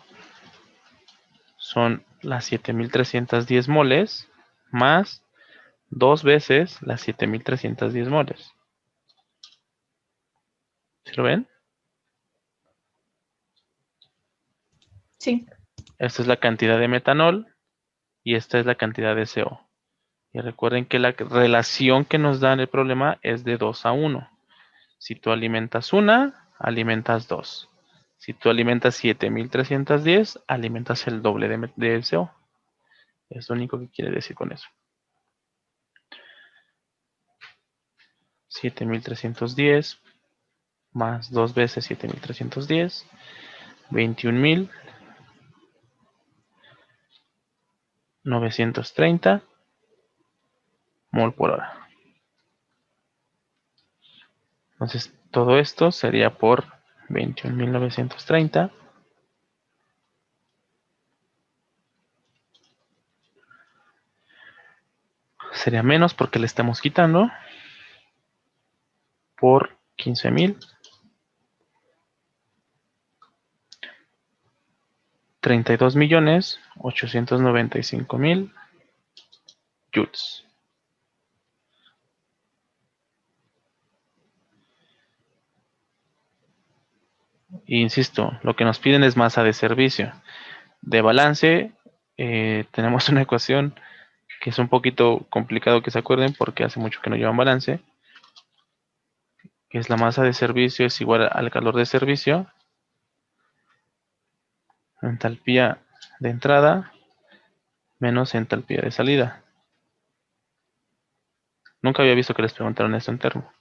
son las 7,310 moles más 2 veces las 7,310 moles. ¿Sí lo ven? Sí. Esta es la cantidad de metanol y esta es la cantidad de CO. Y recuerden que la relación que nos da en el problema es de 2 a 1. Si tú alimentas una, alimentas 2. Si tú alimentas 7,310, alimentas el doble de CO. Es lo único que quiere decir con eso. 7,310 más 2 veces 7,310, 21,930 mol por hora. Entonces, todo esto sería por 21,930. Sería menos porque le estamos quitando por 15,000. 32,895,000 joules. E insisto, lo que nos piden es masa de servicio. De balance, tenemos una ecuación que es un poquito complicado que se acuerden porque hace mucho que no llevan balance, que es la masa de servicio es igual al calor de servicio, entalpía de entrada menos entalpía de salida. Nunca había visto que les preguntaron esto en termo.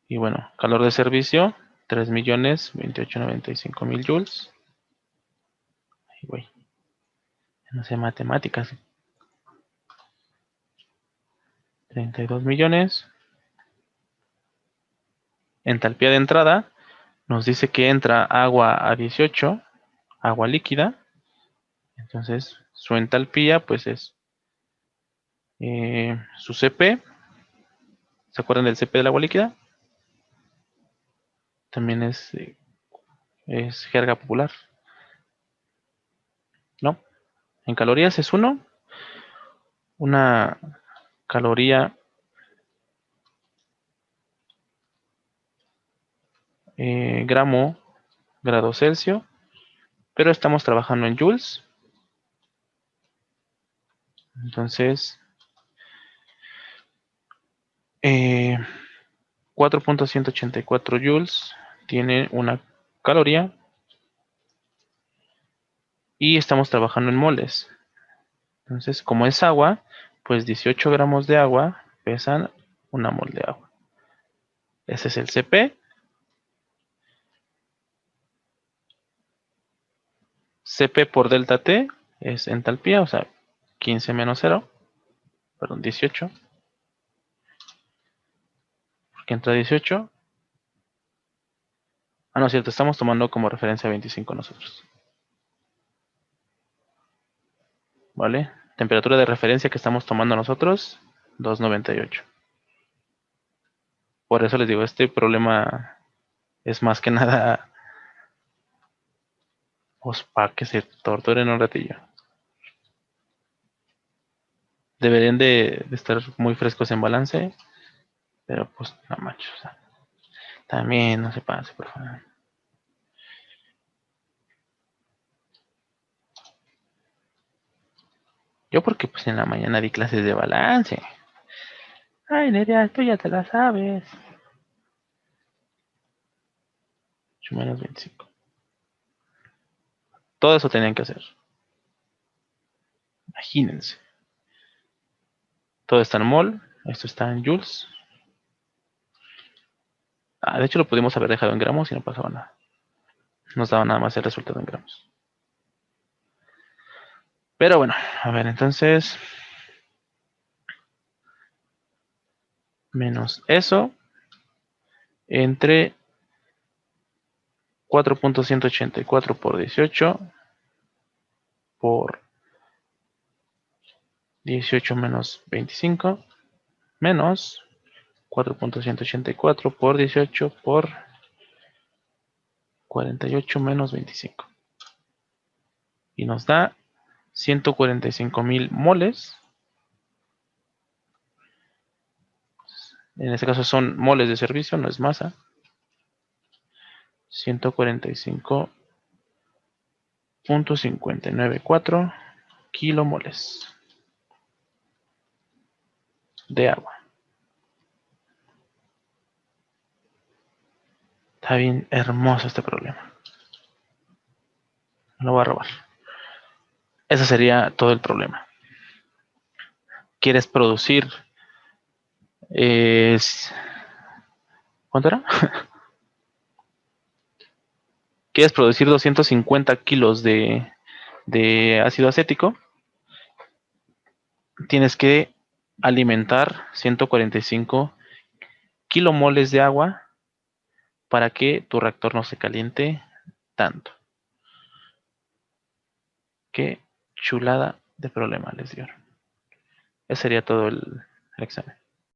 Y bueno, calor de servicio, 3,028,095,000 joules. Ay, güey. No sé matemáticas. 32 millones. Entalpía de entrada nos dice que entra agua a 18, agua líquida. Entonces, su entalpía pues es su CP. ¿Se acuerdan del CP del agua líquida? También es jerga popular. ¿No? En calorías es 1. Una caloría gramo, grado Celsius, pero estamos trabajando en joules. Entonces, 4.184 joules tiene una caloría y estamos trabajando en moles. Entonces, como es agua, pues 18 gramos de agua pesan una mol de agua. Ese es el CP. CP por delta T es entalpía, o sea, 15 menos 0, perdón, 18. Porque entra 18. Ah, no es cierto, estamos tomando como referencia 25 nosotros. ¿Vale? Temperatura de referencia que estamos tomando nosotros, 298. Por eso les digo, este problema es más que nada pues, para que se torturen un ratillo. Deberían de estar muy frescos en balance, pero pues no manches, o sea, también no se pase, por favor. Yo porque pues en la mañana di clases de balance. Ay, Nerea, tú ya te la sabes. 8 menos 25. Todo eso tenían que hacer. Imagínense. Todo está en mol. Esto está en joules. Ah, de hecho lo pudimos haber dejado en gramos y no pasaba nada. Nos daba nada más el resultado en gramos. Pero bueno, a ver, entonces. Menos eso. Entre 4.184 por 18. Por 18 menos 25. Menos 4.184 por 18 por 48 menos 25. Y nos da 145,000 moles. En este caso son moles de servicio, no es masa. 145.594 kilomoles de agua. Está bien hermoso este problema. Lo voy a robar. Ese sería todo el problema. ¿Quieres producir? ¿Cuánto era? ¿Quieres producir 250 kilos de ácido acético? Tienes que alimentar 145 kilomoles de agua para que tu reactor no se caliente tanto. Qué chulada de problema les dieron. Ese sería todo el examen.